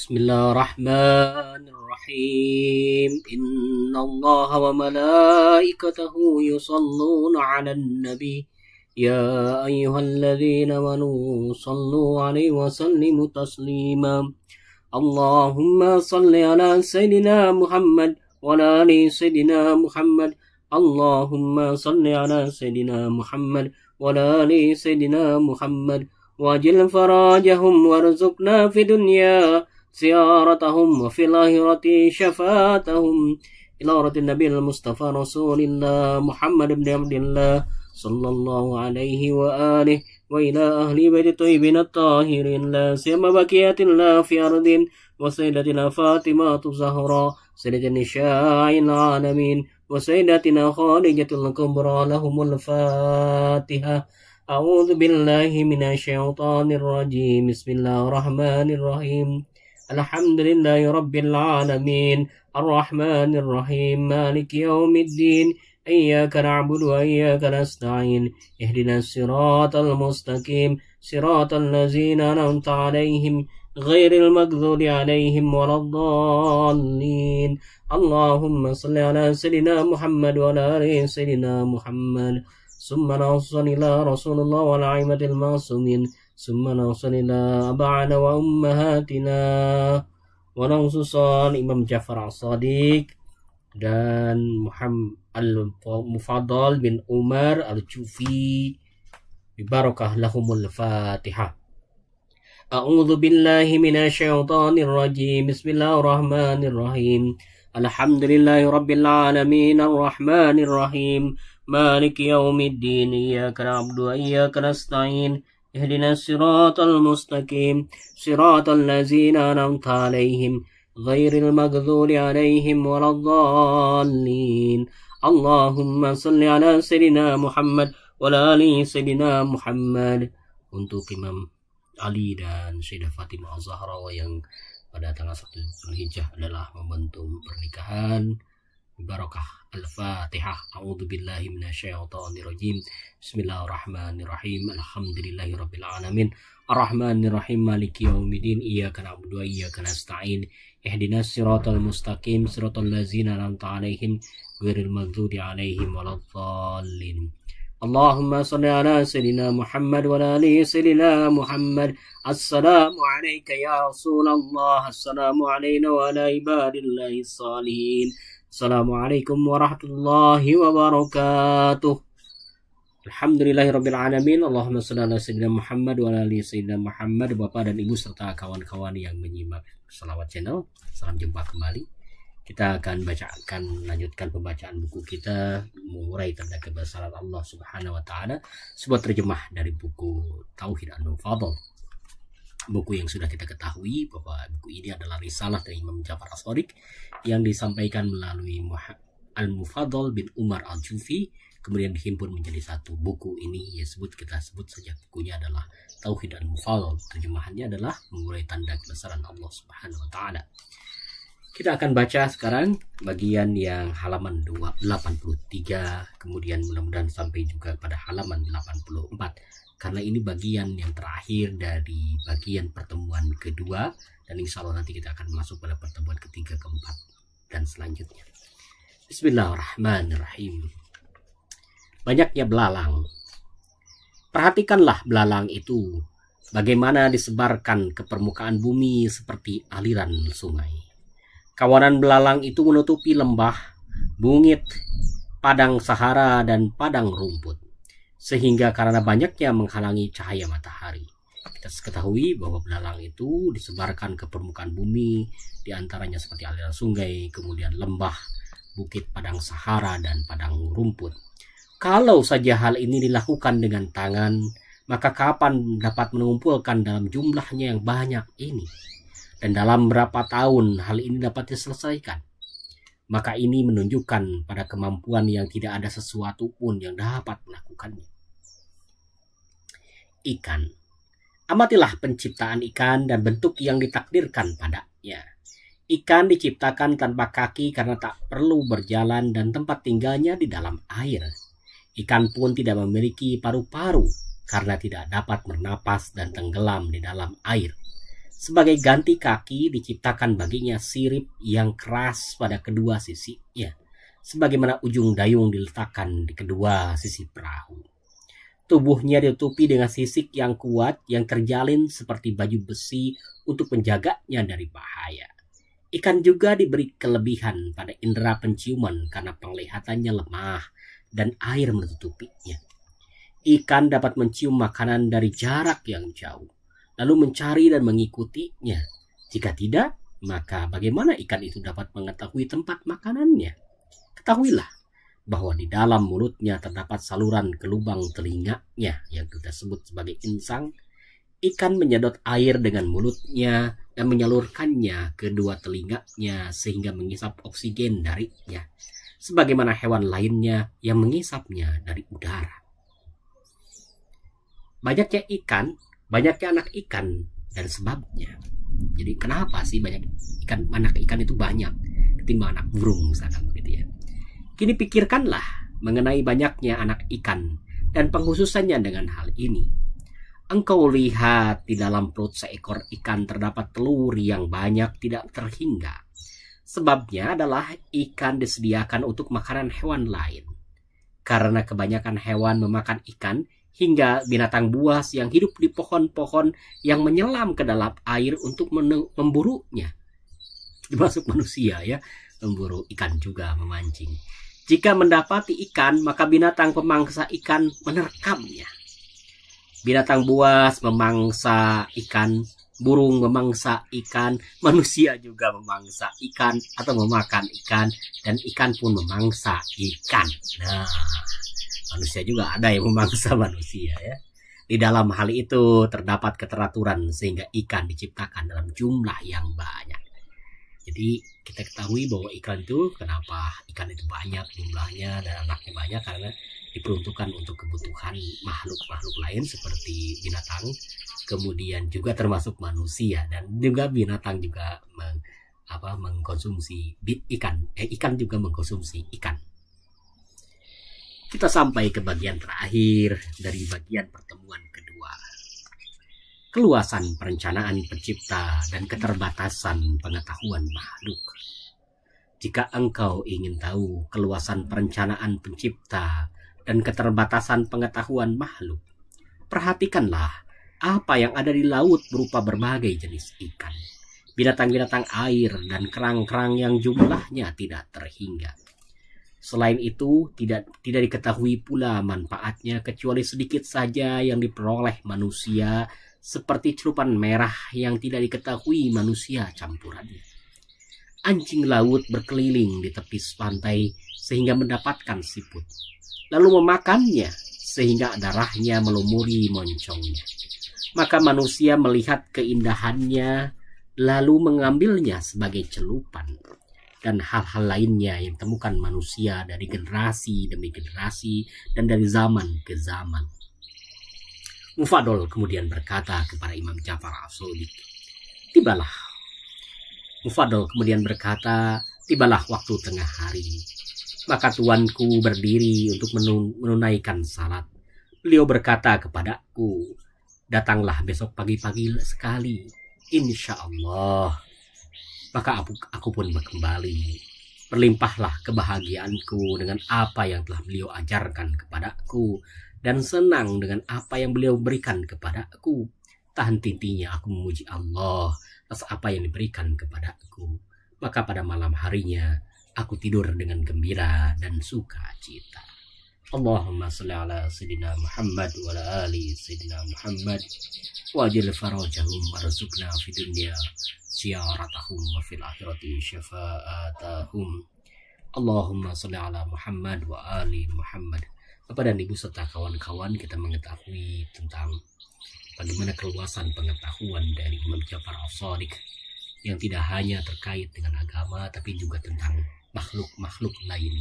بسم الله الرحمن الرحيم إن الله وملائكته يصلون على النبي يا أيها الذين آمنوا صلوا عليه وسلموا تسليما اللهم صل على سيدنا محمد وعلى آل سيدنا محمد اللهم صل على سيدنا محمد وعلى آل سيدنا محمد وأجل فراجهم وارزقنا في الدنيا زيارتهم وفي الآخرة شفاعتهم إلى رضي النبي المصطفى رسول الله محمد بن عبد الله صلى الله عليه وآله وإلى أهل بيت الطيبين الطاهرين لا سيما بقية الله في أرض وسيدتنا فاطمة الزهراء سيدة نساء العالمين وسيدتنا خادجة الكبرى لهم الفاتحة أعوذ بالله من الشيطان الرجيم بسم الله الرحمن الرحيم الحمد لله رب العالمين الرحمن الرحيم مالك يوم الدين إياك نعبد وإياك نستعين اهدنا الصراط المستقيم صراط الذين أنعمت عليهم غير المغضوب عليهم ولا الضالين اللهم صل على سيدنا محمد وعلى آل سيدنا محمد ثم نوصل إلى رسول الله والأئمة المعصومين ثم نوصل إلى أبانا وأمهاتنا ونوصل Imam Ja'far As-Shadiq dan Muhammad Al-Mufaddal bin Umar Al-Jufi bibarakah lahumul Fatihah. A'udzu billahi minasy syaithanir rajim. Bismillahirrahmanirrahim. Alhamdulillahi rabbil alamin arrahmanir rahim. مالك يوم الدين إياك نعبد وإياك نستعين اهدنا الصراط المستقيم صراط الذين أنعمت عليهم غير المغضوب عليهم ولا الضالين اللهم صل على سيدنا محمد وعلى آل سيدنا محمد. Untuk Imam Ali dan Sayyidah Fatimah Az-Zahra yang pada tanggal 1 Zulhijjah adalah membantu pernikahan. Barakah Al-Fatihah. A'udzu billahi minasyaitonir rajim. Bismillahirrahmanirrahim. Alhamdulillahi rabbil alamin. Arrahmanir rahim. Maliki yaumiddin. Iyyaka na'budu wa iyyaka nasta'in. Ihdinas siratal mustaqim. Siratal ladzina an'amta 'alaihim ghairil maghdubi 'alaihim waladdallin. Allahumma shalli ala sayyidina Muhammad wa ala ali sayyidina Muhammad. Assalamu alayka ya Rasulullah. Assalamu alayna wa ala ibadillahis salihin. Assalamualaikum warahmatullahi wabarakatuh. Alhamdulillahirabbil alamin. Allahumma shalli ala sayyidina Muhammad wa ala ali sayyidina Muhammad. Bapak dan Ibu serta kawan-kawan yang menyimak Salawat Channel, salam jumpa kembali. Kita akan lanjutkan pembacaan buku kita Mengurai Tanda Kebesaran Allah Subhanahu wa taala, sebuah terjemah dari buku Tauhid Al-Mufaddal. Buku yang sudah kita ketahui bahwa buku ini adalah risalah dari Imam Ja'far As-Shadiq yang disampaikan melalui Al-Mufaddal bin Umar Al-Jufi, kemudian dihimpun menjadi satu buku. Ini kita sebut saja bukunya adalah Tauhid Al-Mufaddal. Terjemahannya adalah Mengurai Tanda Kebesaran Allah Subhanahu wa taala. Kita akan baca sekarang bagian yang halaman 83, kemudian mudah-mudahan sampai juga pada halaman 84. Karena ini bagian yang terakhir dari bagian pertemuan kedua, dan insya Allah nanti kita akan masuk pada pertemuan ketiga, keempat, dan selanjutnya. Bismillahirrahmanirrahim. Banyaknya belalang. Perhatikanlah belalang itu, bagaimana disebarkan ke permukaan bumi seperti aliran sungai. Kawanan belalang itu menutupi lembah, bukit, padang Sahara, dan padang rumput, sehingga karena banyaknya menghalangi cahaya matahari. Kita ketahui bahwa belalang itu disebarkan ke permukaan bumi, diantaranya seperti aliran sungai, kemudian lembah, bukit, padang Sahara, dan padang rumput. Kalau saja hal ini dilakukan dengan tangan, maka kapan dapat mengumpulkan dalam jumlahnya yang banyak ini? Dan dalam berapa tahun hal ini dapat diselesaikan? Maka ini menunjukkan pada kemampuan yang tidak ada sesuatu pun yang dapat melakukannya. Ikan. Amatilah penciptaan ikan dan bentuk yang ditakdirkan padanya. Ikan diciptakan tanpa kaki karena tak perlu berjalan dan tempat tinggalnya di dalam air. Ikan pun tidak memiliki paru-paru karena tidak dapat bernapas dan tenggelam di dalam air. Sebagai ganti kaki diciptakan baginya sirip yang keras pada kedua sisinya, sebagaimana ujung dayung diletakkan di kedua sisi perahu. Tubuhnya ditutupi dengan sisik yang kuat yang terjalin seperti baju besi untuk menjaganya dari bahaya. Ikan juga diberi kelebihan pada indera penciuman karena penglihatannya lemah dan air menutupinya. Ikan dapat mencium makanan dari jarak yang jauh, lalu mencari dan mengikutinya. Jika tidak, maka bagaimana ikan itu dapat mengetahui tempat makanannya? Ketahuilah bahwa di dalam mulutnya terdapat saluran ke lubang telinganya yang kita sebut sebagai insang. Ikan menyedot air dengan mulutnya dan menyalurkannya ke dua telinganya sehingga mengisap oksigen darinya, sebagaimana hewan lainnya yang mengisapnya dari udara. Banyaknya anak ikan dan sebabnya. Jadi kenapa sih anak ikan itu banyak ketimbang anak burung misalkan begitu ya. Kini pikirkanlah mengenai banyaknya anak ikan dan penghususannya dengan hal ini. Engkau lihat di dalam perut seekor ikan terdapat telur yang banyak tidak terhingga. Sebabnya adalah ikan disediakan untuk makanan hewan lain. Karena kebanyakan hewan memakan ikan, hingga binatang buas yang hidup di pohon-pohon yang menyelam ke dalam air untuk memburunya. Termasuk manusia ya, memburu ikan juga, memancing. Jika mendapati ikan, maka binatang pemangsa ikan menerkamnya. Binatang buas memangsa ikan, burung memangsa ikan, manusia juga memangsa ikan atau memakan ikan, dan ikan pun memangsa ikan. Nah, manusia juga ada yang memangsa manusia ya. Di dalam hal itu terdapat keteraturan sehingga ikan diciptakan dalam jumlah yang banyak. Jadi kita ketahui bahwa kenapa ikan itu banyak jumlahnya dan anaknya banyak, karena diperuntukkan untuk kebutuhan makhluk-makhluk lain seperti binatang, kemudian juga termasuk manusia, dan juga binatang juga mengkonsumsi ikan. Ikan juga mengkonsumsi ikan. Kita sampai ke bagian terakhir dari bagian pertemuan kedua. Keluasan perencanaan pencipta dan keterbatasan pengetahuan makhluk. Jika engkau ingin tahu keluasan perencanaan pencipta dan keterbatasan pengetahuan makhluk, perhatikanlah apa yang ada di laut berupa berbagai jenis ikan, binatang-binatang air, dan kerang-kerang yang jumlahnya tidak terhingga. Selain itu, tidak diketahui pula manfaatnya kecuali sedikit saja yang diperoleh manusia, seperti celupan merah yang tidak diketahui manusia campurannya. Anjing laut berkeliling di tepi pantai sehingga mendapatkan siput, lalu memakannya sehingga darahnya melumuri moncongnya. Maka manusia melihat keindahannya lalu mengambilnya sebagai celupan. Dan hal-hal lainnya yang temukan manusia dari generasi demi generasi dan dari zaman ke zaman. Mufadol kemudian berkata kepada Imam Ja'far as-Shadiq, tibalah waktu tengah hari. Maka tuanku berdiri untuk menunaikan salat. Beliau berkata kepadaku, datanglah besok pagi-pagi sekali, insya Allah. Maka aku pun kembali. Berlimpahlah kebahagiaanku dengan apa yang telah beliau ajarkan kepadaku, dan senang dengan apa yang beliau berikan kepadaku. Tak henti-hentinya aku memuji Allah atas apa yang diberikan kepadaku. Maka pada malam harinya aku tidur dengan gembira dan sukacita. Allahumma salli ala Sayyidina Muhammad wa ala ali Sayyidina Muhammad wa ajil farajahum warzuqna fid dunya ziyaratahum wa fil akhirati syafa'atahum. Allahumma salli ala Muhammad wa ali Muhammad. Bapak dan Ibu serta kawan-kawan, kita mengetahui tentang bagaimana keluasan pengetahuan dari Imam Ja'far as-Shadiq yang tidak hanya terkait dengan agama tapi juga tentang makhluk-makhluk lain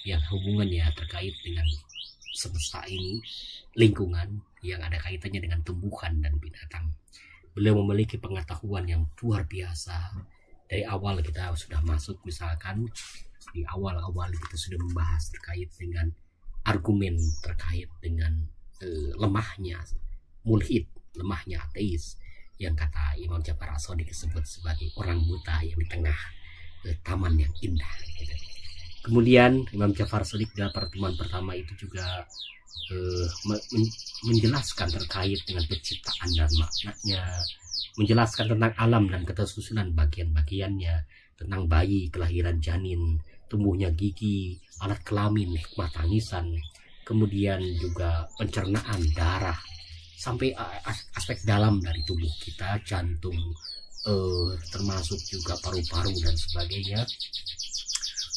yang hubungannya terkait dengan semesta ini, lingkungan yang ada kaitannya dengan tumbuhan dan binatang. Beliau memiliki pengetahuan yang luar biasa. Dari awal kita sudah masuk, misalkan di awal-awal kita sudah membahas terkait dengan argumen terkait dengan lemahnya mulhid, lemahnya ateis. yang kata Imam Ja'far As-Shadiq disebut sebagai orang buta yang di tengah taman yang indah gitu. Kemudian Imam Ja'far As-Shadiq dalam pertemuan pertama itu juga menjelaskan terkait dengan penciptaan dan maknanya, menjelaskan tentang alam dan ketersusunan bagian-bagiannya, tentang bayi, kelahiran janin, tumbuhnya gigi, alat kelamin, hikmah tangisan, kemudian juga pencernaan darah, sampai aspek dalam dari tubuh kita, jantung, termasuk juga paru-paru dan sebagainya,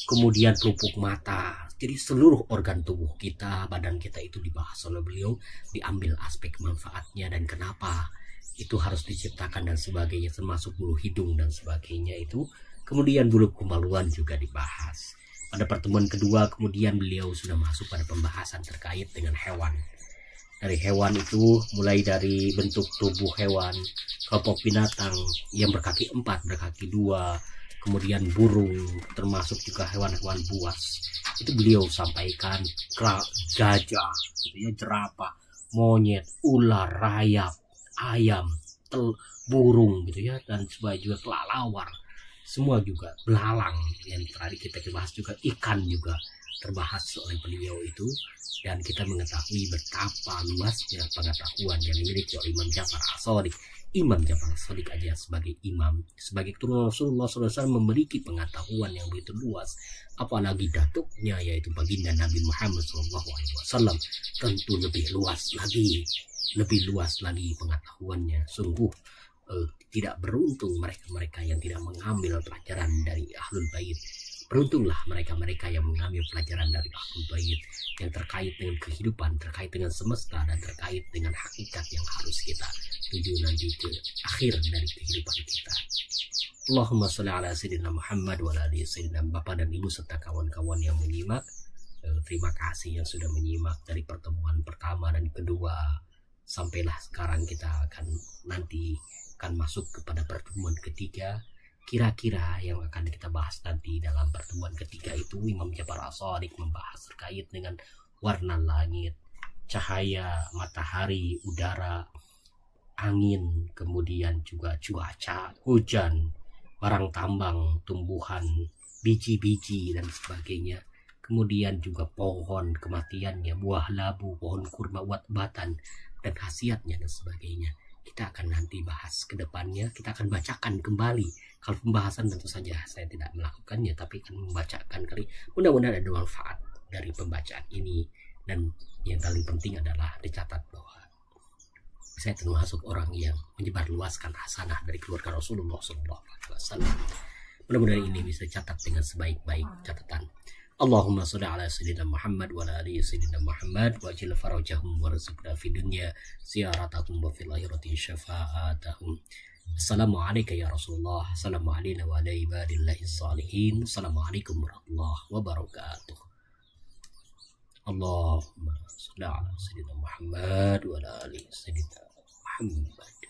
kemudian pelupuk mata. Jadi seluruh organ tubuh kita, badan kita itu dibahas oleh beliau, diambil aspek manfaatnya dan kenapa itu harus diciptakan dan sebagainya, termasuk bulu hidung dan sebagainya itu. Kemudian bulu kemaluan juga dibahas. Pada pertemuan kedua kemudian beliau sudah masuk pada pembahasan terkait dengan hewan. Dari hewan itu mulai dari bentuk tubuh hewan, kelompok binatang yang berkaki 4, berkaki 2, kemudian burung, termasuk juga hewan-hewan buas. Itu beliau sampaikan, gajah, gitu ya, jerapah, monyet, ular, rayap, ayam, burung gitu ya, dan sebagainya juga kelelawar. Semua juga belalang yang tadi kita bahas juga, ikan juga terbahas oleh beliau itu. Dan kita mengetahui betapa luasnya pengetahuan yang dimiliki oleh Imam Ja'far As-Shadiq. Imam Ja'far As-Shadiq aja sebagai imam, sebagai keturunan Rasulullah SAW memiliki pengetahuan yang begitu luas, apalagi datuknya yaitu baginda Nabi Muhammad SAW, tentu lebih luas lagi pengetahuannya. Sungguh tidak beruntung mereka-mereka yang tidak mengambil pelajaran dari Ahlul Bait. Beruntunglah mereka-mereka yang mengambil pelajaran dari Ahlul Bait yang terkait dengan kehidupan, terkait dengan semesta, dan terkait dengan hakikat yang harus kita tuju nanti ke akhir dari kehidupan kita. Allahumma sholli ala sayyidina Muhammad wa ala ali sayyidina. Bapak dan Ibu serta kawan-kawan yang menyimak, terima kasih yang sudah menyimak dari pertemuan pertama dan kedua. Sampailah sekarang kita akan masuk kepada pertemuan ketiga. Kira-kira yang akan kita bahas nanti dalam pertemuan ketiga itu, Imam Ja'far As-Shadiq membahas terkait dengan warna langit, cahaya matahari, udara, angin, kemudian juga cuaca, hujan, barang tambang, tumbuhan, biji-biji dan sebagainya. Kemudian juga pohon kematiannya, buah labu, pohon kurma, batan, dan khasiatnya dan sebagainya. Kita akan nanti bahas ke depannya, kita akan bacakan kembali. Kalau pembahasan tentu saja saya tidak melakukannya, tapi akan membacakan kali. Mudah-mudahan ada manfaat dari pembacaan ini. Dan yang paling penting adalah dicatat bahwa saya termasuk orang yang menyebarluaskan hasanah dari keluarga Rasulullah SAW. Mudah-mudahan ini bisa dicatat dengan sebaik-baik catatan. Allahumma sholli ala sayyidina Muhammad wa ala ali sayyidina Muhammad wa ajil farajahum warzuqna fid dunya ziyaratahum wa fil akhirati syafa'atahum. Assalamualaikum ya Rasulullah. Assalamualaikum wa ala ibadillahi salihin. Assalamualaikum warahmatullahi wabarakatuh. Allahumma sholli ala sayyidina Muhammad wa ala ali sayyidina Muhammad.